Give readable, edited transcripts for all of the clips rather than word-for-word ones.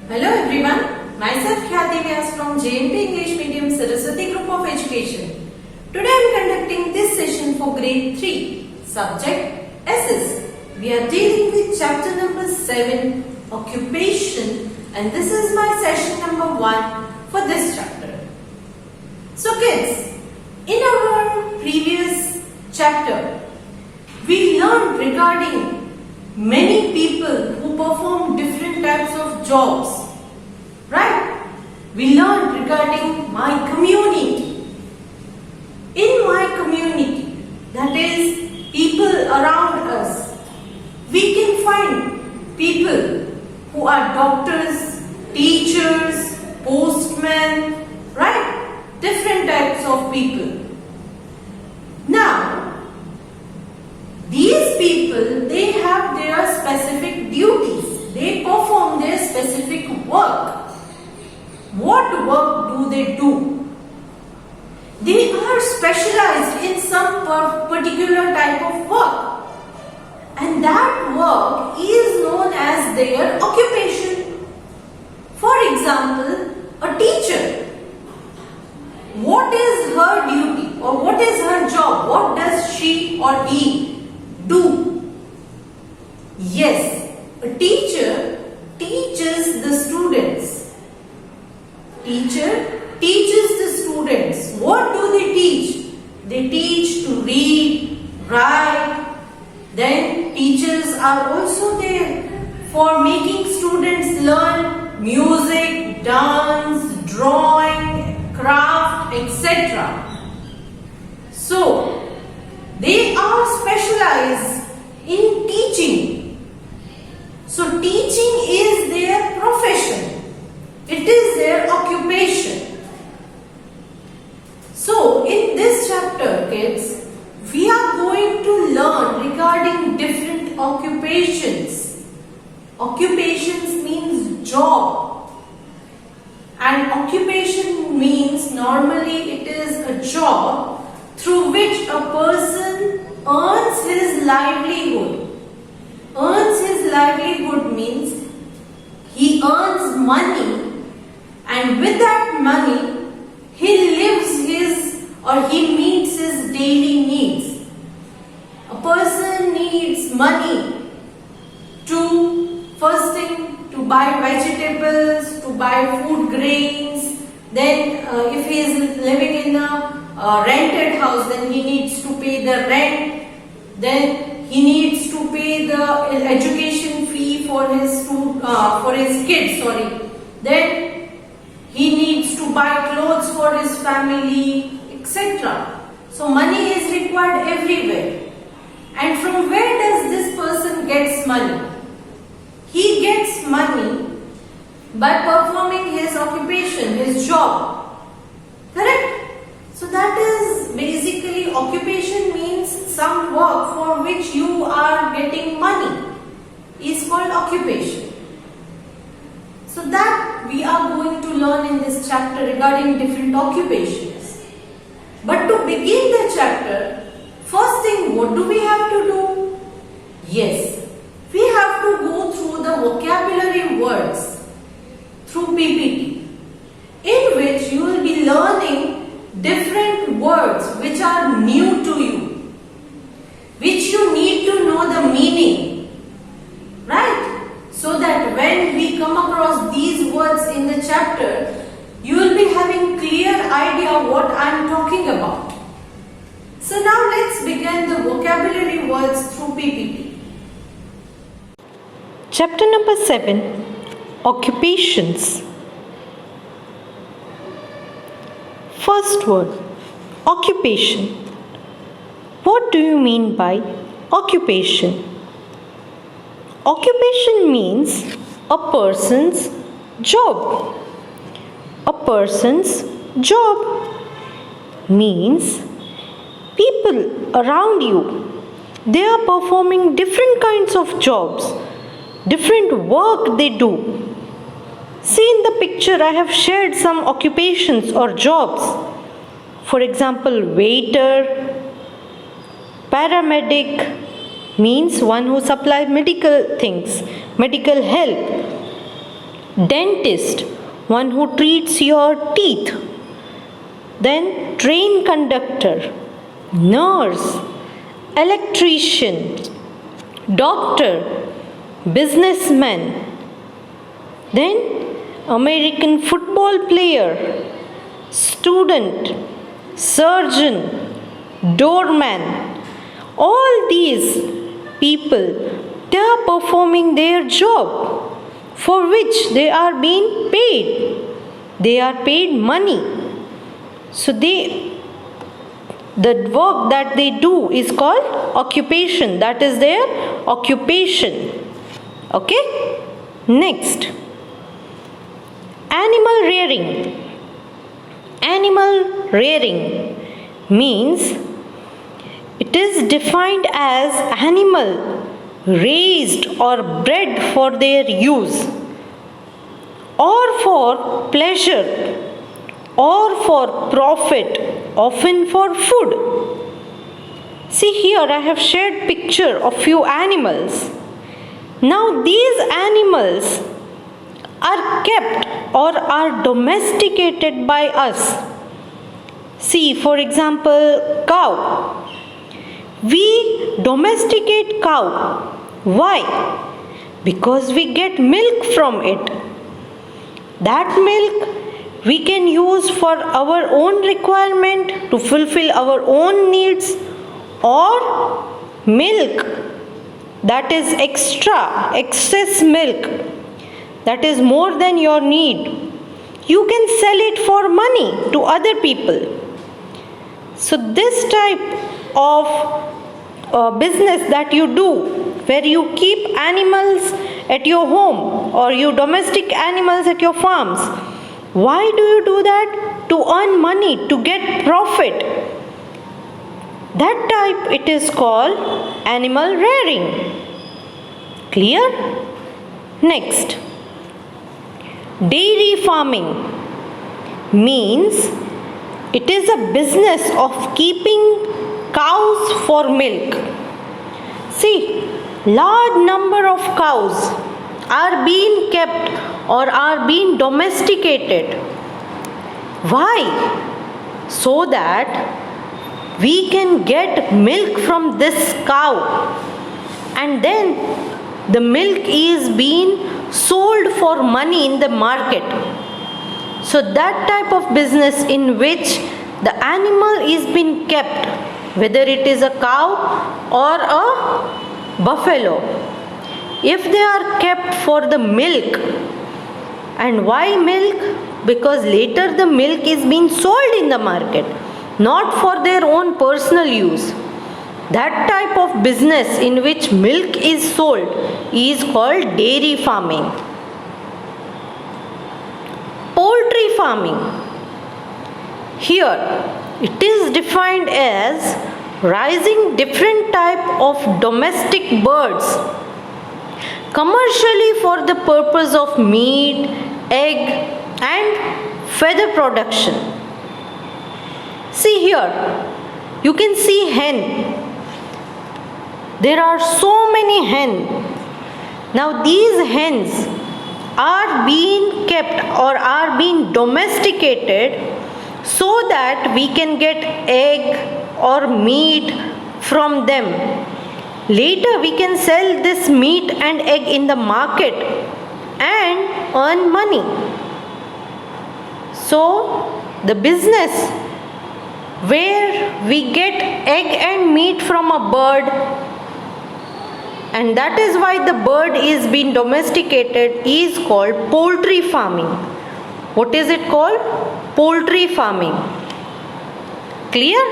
Hello everyone, myself Khyati Vyas from JNP English Medium Saraswati Group of Education. Today I am conducting this session for grade 3, subject S's. We are dealing with chapter number 7, Occupation, and this is my session number 1 for this chapter. So kids, in our previous chapter, we learned regarding many people who perform different types of jobs, right? We learned regarding my community. In my community, that is people around us, we can find people who are doctors, teachers, postmen, right? Different types of people. Now, these people, they have their specific duties. They perform their specific work. What work do they do? They are specialized in some particular type of work. And that work is known as their occupation. For example, a teacher. What is her duty or what is her job? What does she or he do? Yes, a teacher teaches the students. Teacher teaches the students. What do they teach? They teach to read, write. Then teachers are also there for making students learn music, dance, drawing, craft, etc. So, they are specialized in teaching. So teaching is their profession. It is their occupation. So in this chapter, kids, we are going to learn regarding different occupations. Occupations means job. And occupation means normally it is a job through which a person earns his livelihood. Earns his livelihood means he earns money, and with that money he lives his or he meets his daily needs. A person needs money to, first thing, to buy vegetables, to buy food grains. Then if he is living in a rented house, then he needs to pay the rent. Then he needs to pay the education fee for his kids. Then he needs to buy clothes for his family, etc. So money is required everywhere. And from where does this person gets money? He gets money by performing his occupation, his job. Correct? So that is basically occupation means some work for which you are getting money is called occupation. So that we are going to learn in this chapter regarding different occupations. But to begin the chapter, first thing, what do we have to do? Yes, we have to go through the vocabulary words through PPT, in which you will be learning different words which are new to you, which you need to know the meaning, right? So that when we come across these words in the chapter, you will be having clear idea what I am talking about. So now let's begin the vocabulary words through PPT. Chapter number 7, Occupations. First word, occupation. What do you mean by occupation? Occupation means a person's job. A person's job means people around you, they are performing different kinds of jobs, different work they do. See in the picture, I have shared some occupations or jobs. For example, waiter, paramedic means one who supplies medical things, medical help. dentist, one who treats your teeth. Then train conductor, nurse, electrician, doctor, businessman. Then American football player, student, surgeon, doorman. All these people, they are performing their job for which they are being paid. They are paid money. So the work that they do is called occupation. That is their occupation. Okay? Next, animal rearing. Animal rearing means it is defined as animal raised or bred for their use or for pleasure or for profit, often for food. See here, I have shared picture of few animals. Now these animals are kept or are domesticated by us. See, for example, cow. We domesticate cow. Why? Because we get milk from it. That milk we can use for our own requirement to fulfill our own needs, or milk that is excess milk that is more than your need. You can sell it for money to other people. So this type of business that you do, where you keep animals at your home or you domestic animals at your farms, why do you do that? To earn money, to get profit. That type it is called animal rearing. Clear? Next, dairy farming means it is a business of keeping cows for milk. See, large number of cows are being kept or are being domesticated. Why? So that we can get milk from this cow, and then the milk is being sold for money in the market. So that type of business in which the animal is being kept, whether it is a cow or a buffalo, if they are kept for the milk. And why milk? Because later the milk is being sold in the market, not for their own personal use. That type of business in which milk is sold is called dairy farming. Poultry farming. Here it is defined as raising different type of domestic birds commercially for the purpose of meat, egg and feather production. See here, you can see hen. There are so many hen. Now these hens are being kept or are being domesticated so that we can get egg or meat from them. Later we can sell this meat and egg in the market and earn money. So the business where we get egg and meat from a bird, and that is why the bird is being domesticated, is called poultry farming. What is it called? Poultry farming. Clear?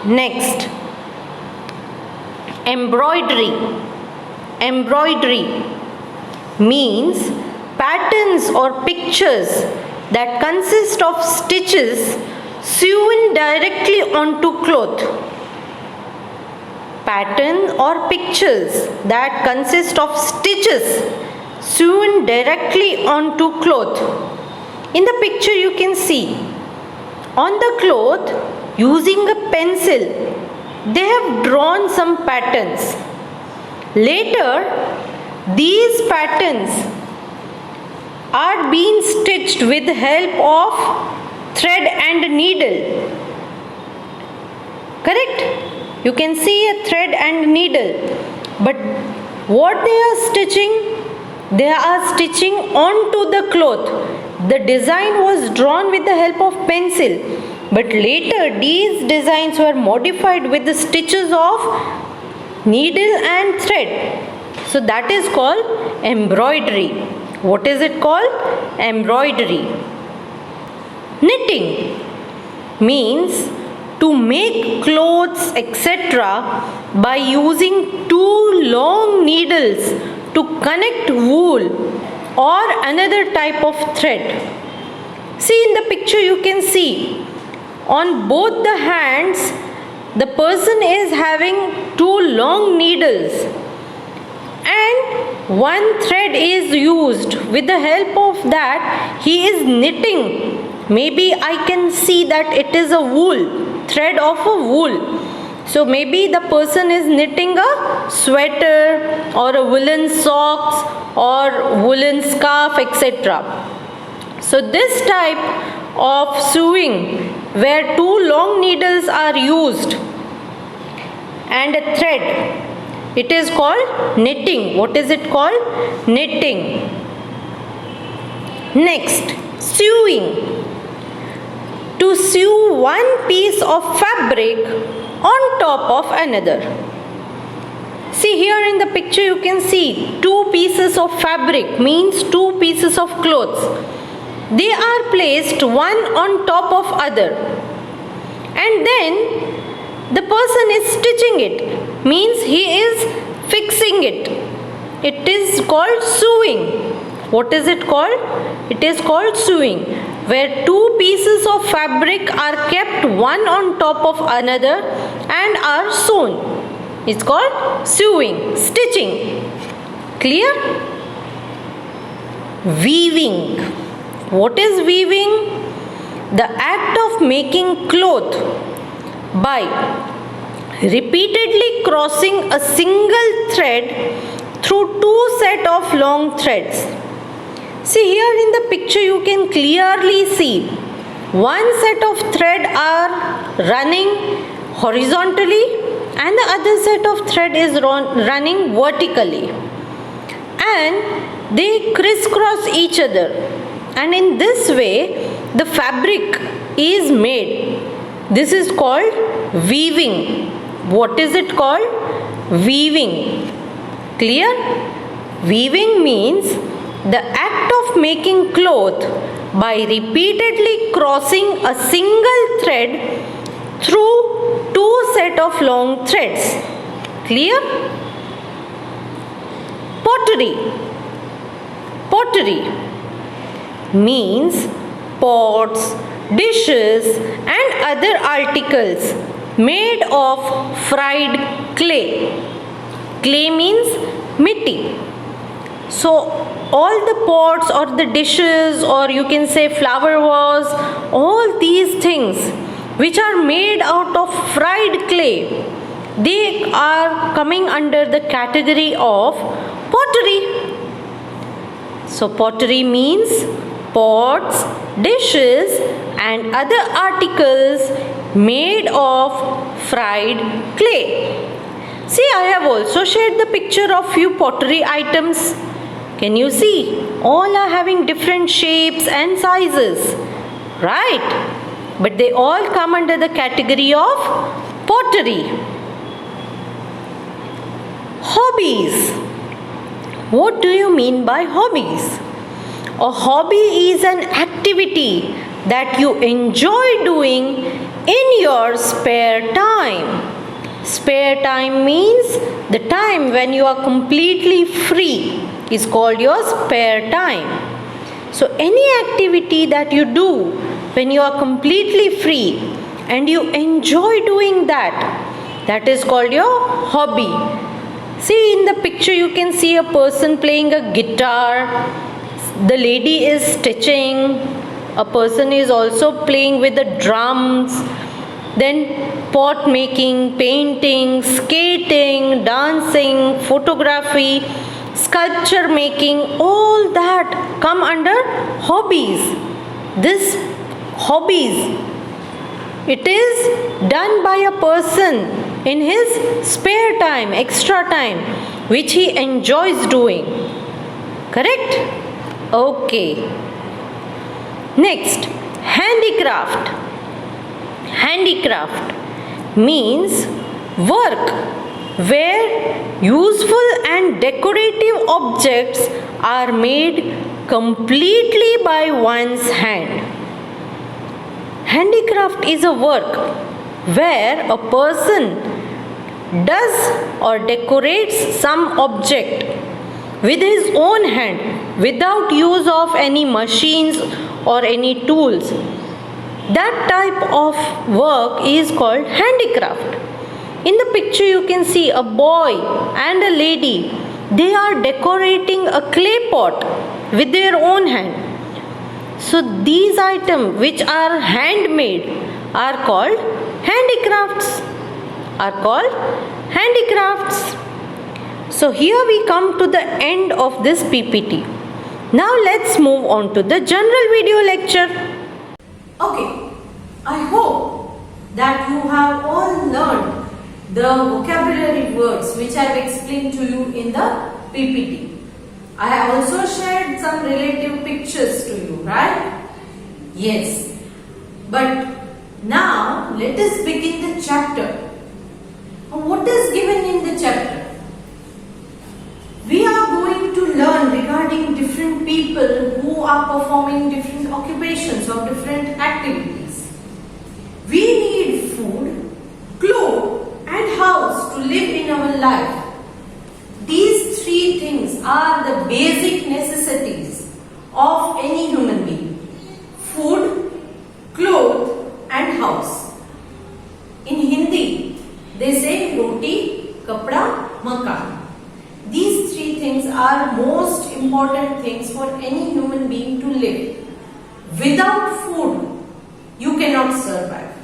Next, embroidery. Embroidery means patterns or pictures that consist of stitches sewn directly onto cloth. Pattern or pictures that consist of stitches sewn directly onto cloth. In the picture you can see on the cloth, using a pencil, they have drawn some patterns. Later these patterns are being stitched with the help of thread and needle. Correct? You can see a thread and needle. But what they are stitching? They are stitching onto the cloth. The design was drawn with the help of pencil. But later these designs were modified with the stitches of needle and thread. So that is called embroidery. What is it called? Embroidery. Knitting means to make clothes etc. by using two long needles to connect wool or another type of thread. See, in the picture you can see on both the hands the person is having two long needles and one thread is used. With the help of that he is knitting. Maybe I can see that it is a wool, thread of a wool. So maybe the person is knitting a sweater or a woolen socks or woolen scarf etc. So this type of sewing where two long needles are used and a thread, it is called knitting. What is it called? Knitting. Next, sewing. To sew one piece of fabric on top of another. See, here in the picture you can see two pieces of fabric, means two pieces of clothes. They are placed one on top of other and then the person is stitching it, means he is fixing it. It is called sewing. What is it called? It is called sewing, where two pieces of fabric are kept one on top of another and are sewn. It's called sewing, stitching. Clear? Weaving. What is weaving? The act of making cloth by repeatedly crossing a single thread through two sets of long threads. See, here in the picture you can clearly see one set of thread are running horizontally and the other set of thread is running vertically and they crisscross each other, and in this way the fabric is made. This is called weaving. What is it called? Weaving. Clear? Weaving means the act of making cloth by repeatedly crossing a single thread through two sets of long threads. Clear? Pottery. Pottery means pots, dishes and other articles made of fried clay. Clay means mitti. So all the pots or the dishes, or you can say flower vase, all these things which are made out of fried clay, they are coming under the category of pottery. So pottery means pots, dishes and other articles made of fried clay. See, I have also shared the picture of few pottery items. Can you see? All are having different shapes and sizes, right? But they all come under the category of pottery. Hobbies. What do you mean by hobbies? A hobby is an activity that you enjoy doing in your spare time. Spare time means the time when you are completely free is called your spare time. So any activity that you do when you are completely free and you enjoy doing that, that is called your hobby. See, in the picture you can see a person playing a guitar, the lady is stitching, a person is also playing with the drums, then pot making, painting, skating, dancing, photography. sculpture making, all that come under hobbies. This hobbies, it is done by a person in his spare time, extra time, which he enjoys doing. Correct? Okay. Next, handicraft. Handicraft means work where useful and decorative objects are made completely by one's hand. Handicraft is a work where a person does or decorates some object with his own hand without use of any machines or any tools. That type of work is called handicraft. In the picture you can see a boy and a lady. They are decorating a clay pot with their own hand. So these items which are handmade are called handicrafts. So here we come to the end of this PPT. Now let's move on to the general video lecture. Okay, I hope that you have all learned the vocabulary words which I have explained to you in the PPT. I have also shared some relative pictures to you, right? Yes. But now let us begin the chapter. What is given in the chapter? We are going to learn regarding different people who are performing different occupations or different activities. We need food, clothes and house to live in our life. These three things are the basic necessities of any human being. Food, clothes and house. In Hindi, they say roti, kapda, makan. These three things are most important things for any human being to live. Without food, you cannot survive.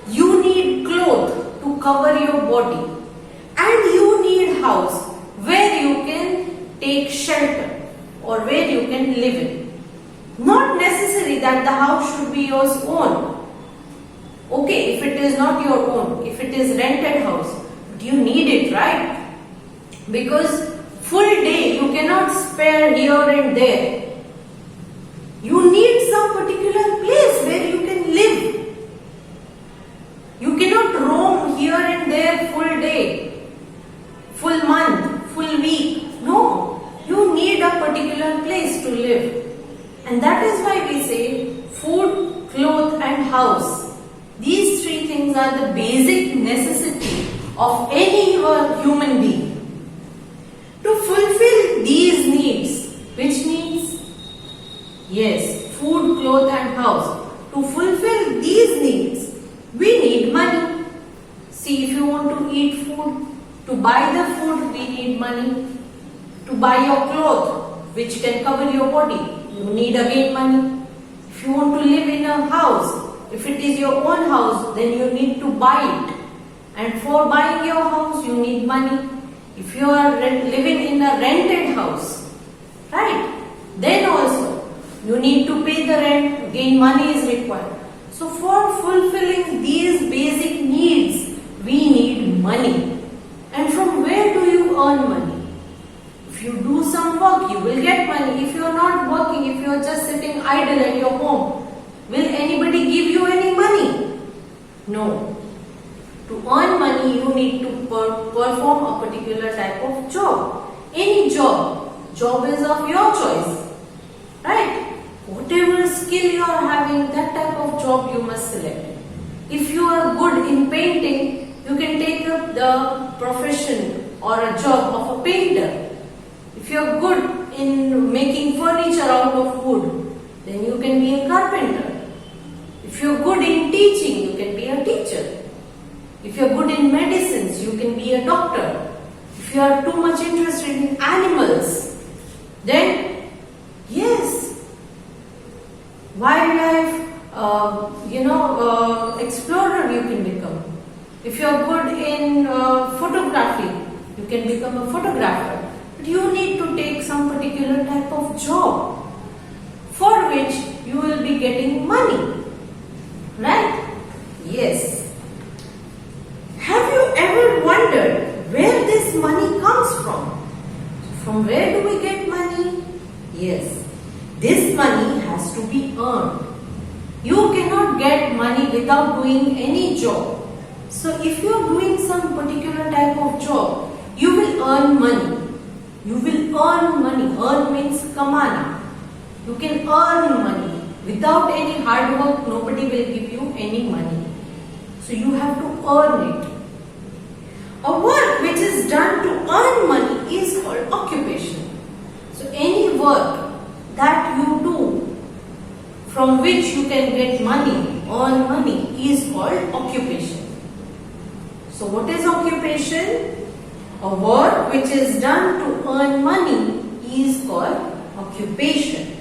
You need clothes to cover your body. And you need house where you can take shelter or where you can live in. Not necessary that the house should be yours own. Okay, if it is not your own, if it is rented house, but you need it, right? Because full day you cannot spare here and there. You need some particular place where you can live. You cannot roam here and there full day, full month, full week. No, you need a particular place to live. And that is why we say food, clothes and house. These three things are the basic necessity of any human being. To fulfill these needs, which needs? Yes, food, clothes and house. To fulfill these needs, we need money. See, if you want to eat food, to buy the food, we need money. To buy your clothes, which can cover your body, you need again money. If you want to live in a house, if it is your own house, then you need to buy it. And for buying your house, you need money. If you are living in a rented house, right, then also you need to pay the rent, again money is required. So for fulfilling these basic needs, we need money. And from where do you earn money? If you do some work, you will get money. If you are not working, if you are just sitting idle at your home, will anybody give you any money? No. To earn money, you need to perform a particular type of job. Any job. Job is of your choice. Right? Whatever skill you are having, that type of job you must select. If you are good in painting, you can take up the profession or a job of a painter. If you are good in making furniture out of wood, then you can be a carpenter. If you are good in teaching, you can be a teacher. If you are good in medicines, you can be a doctor. If you are too much interested in animals, then yes, wildlife, explorer you can become. If you are good in photography, you can become a photographer. But you need to take some particular type of job for which you will be getting money. Right? Yes. Have you ever wondered where this money comes from? From where do we get money? Yes. This money has to be earned. You cannot get money without doing any job. So if you are doing some particular type of job, you will earn money. You will earn money. Earn means kamana. You can earn money. Without any hard work, nobody will give you any money. So you have to earn it. A work which is done to earn money is called occupation. So any work that you do from which you can get money, earn money, is called occupation. So what is occupation? A work which is done to earn money is called occupation.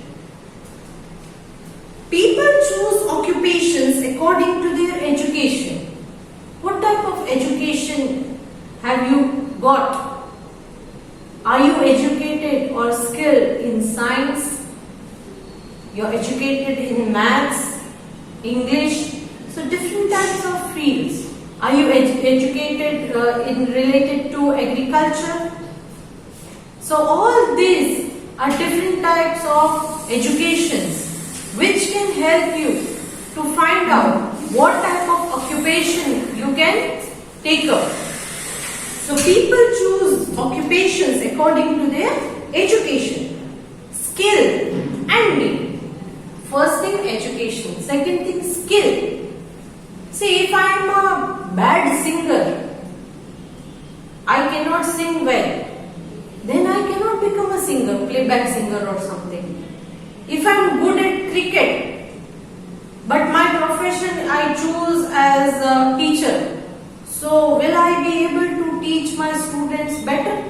People choose occupations according to their education. What type of education have you got? Are you educated or skilled in science? You're educated in maths, English, so different types of fields. Are you educated related to agriculture? So all these are different types of educations which can help you to find out what type of occupation you can take up. So people choose occupations according to their education, skill and need. First thing education, second thing skill. See, if I am a bad singer, I cannot sing well, then I cannot become a singer, playback singer or something. If I am good at cricket, but my profession I choose as a teacher, so will I be able to teach my students better?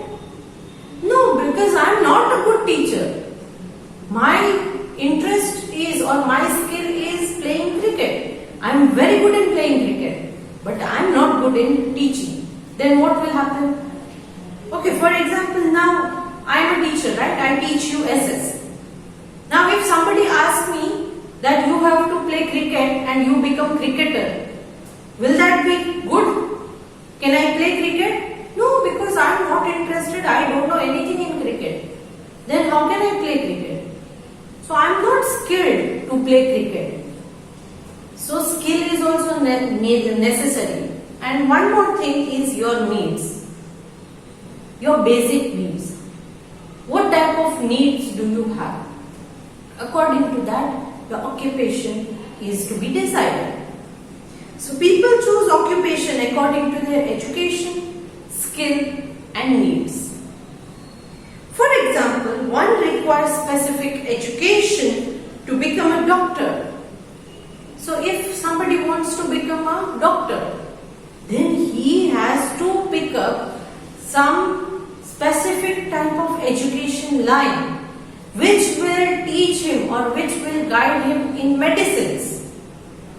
No, because I am not a good teacher. My interest is or my skill is playing cricket. I am very good in playing cricket, but I am not good in teaching. Then what will happen? Okay, for example, now I am a teacher, right? I teach you SS. Now if somebody asks me that you have to play cricket and you become cricketer, will that be good? Can I play cricket? No, because I am not interested. I don't know anything in cricket. Then how can I play cricket? So I am not skilled to play cricket. So skill is also necessary. And one more thing is your needs. Your basic needs. What type of needs do you have? According to that, the occupation is to be decided. So people choose occupation according to their education, skill and needs. For example, one requires specific education to become a doctor. So if somebody wants to become a doctor, then he has to pick up some specific type of education line which will teach him or which will guide him in medicines,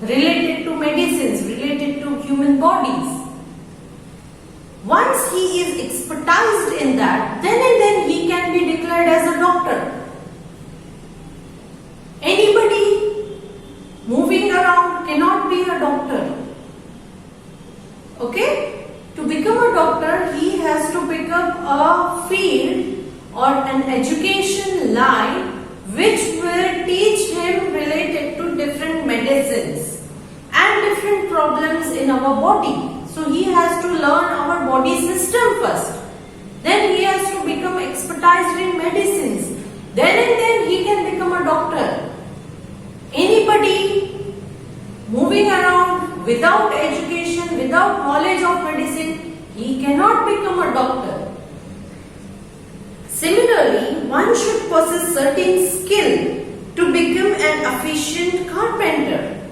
related to medicines, related to human bodies. Once he is expertised in that, then and then he can be declared as a doctor. Anybody moving around cannot be a doctor. Okay? To become a doctor, he has to pick up a field or an education line which will teach him related to different medicines and different problems in our body. So he has to learn our body system first. Then he has to become expertised in medicines. Then and then he can become a doctor. Anybody moving around without education, without knowledge of medicine, he cannot become a doctor. Similarly, one should possess certain skill to become an efficient carpenter.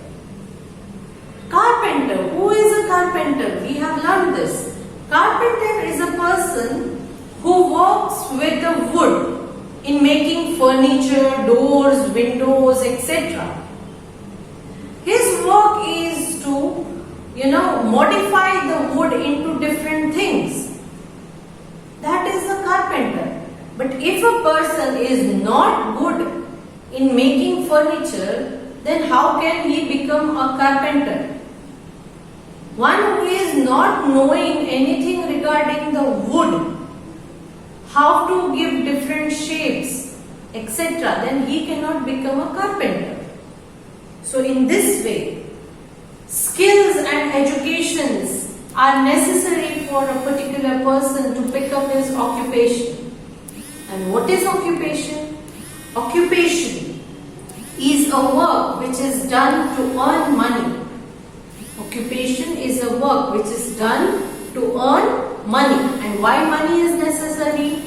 Carpenter, who is a carpenter? We have learned this. Carpenter is a person who works with the wood in making furniture, doors, windows, etc. His work is to, modify the wood into different things. That is a carpenter. is not good in making furniture, then how can he become a carpenter? One who is not knowing anything regarding the wood, how to give different shapes, etc., then he cannot become a carpenter. So in this way, skills and educations are necessary for a particular person to pick up his occupation. And what is occupation? Occupation is a work which is done to earn money. Occupation is a work which is done to earn money. And why money is necessary?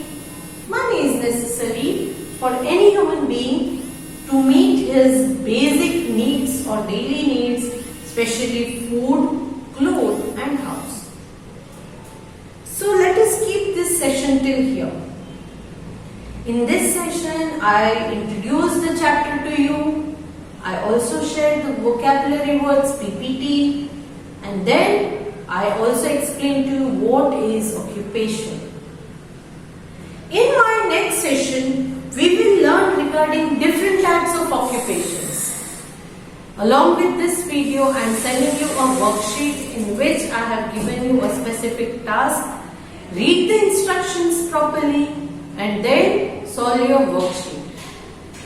Money is necessary for any human being to meet his basic needs or daily needs, especially food, clothes and house. So let us keep this session till here. In this session, I introduced the chapter to you. I also shared the vocabulary words PPT, and then I also explained to you what is occupation. In my next session, we will learn regarding different types of occupations. Along with this video, I am sending you a worksheet in which I have given you a specific task. Read the instructions properly and then solve your worksheet.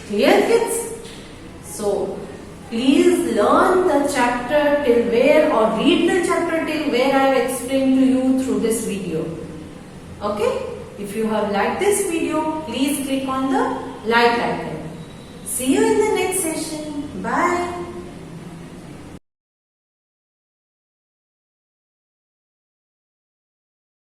Clear, kids? So, please learn the chapter till where, or read the chapter till where I have explained to you through this video. Okay? If you have liked this video, please click on the like icon. See you in the next session. Bye.